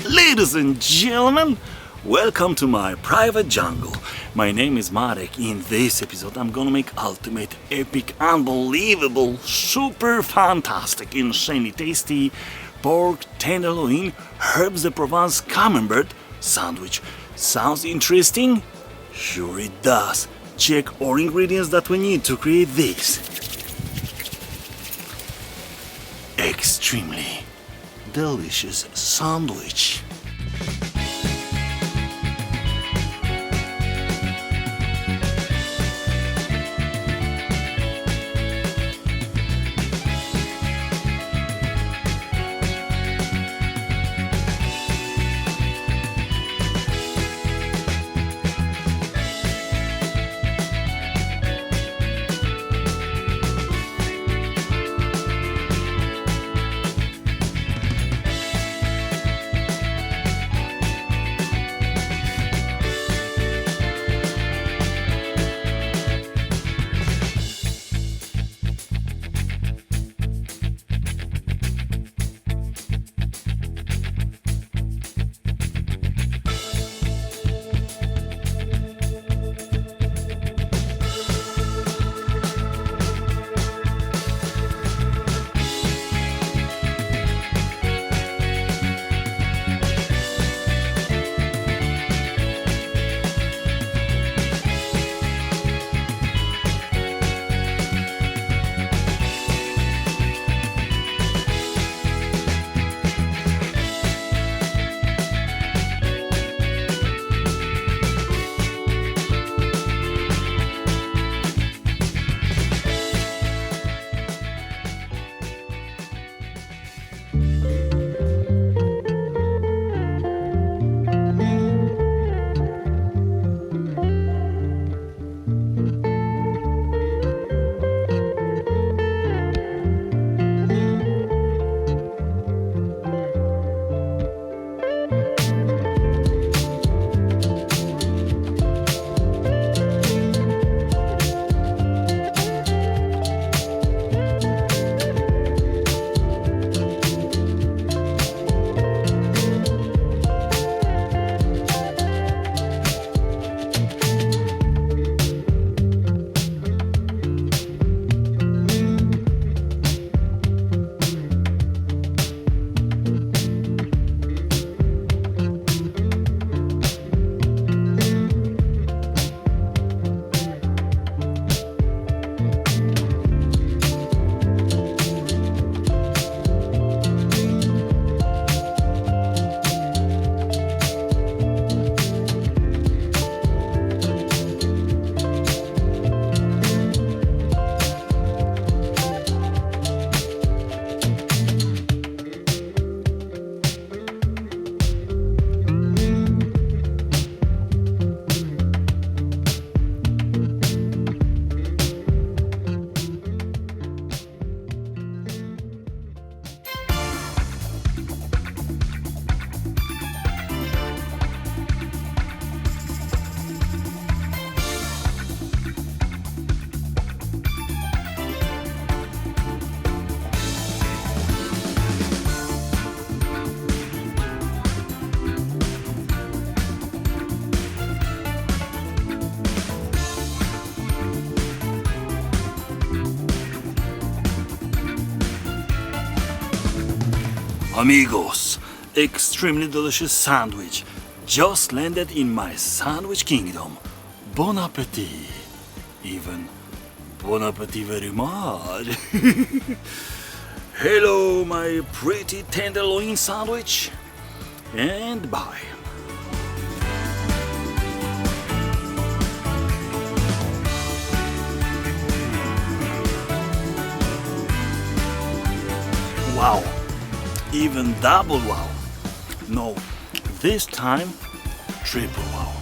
Ladies and gentlemen, welcome to my private jungle. My name is Marek. In this episode I'm gonna make ultimate, epic, unbelievable, super fantastic, insanely tasty pork tenderloin herbs de Provence Camembert sandwich. Sounds interesting? Sure it does. Check all ingredients that we need to create this extremely delicious sandwich. Amigos, extremely delicious sandwich just landed in my sandwich kingdom. Bon appetit. Even bon appetit very much. Hello, my pretty tenderloin sandwich, and bye. Wow, even double wow. No, this time triple wow.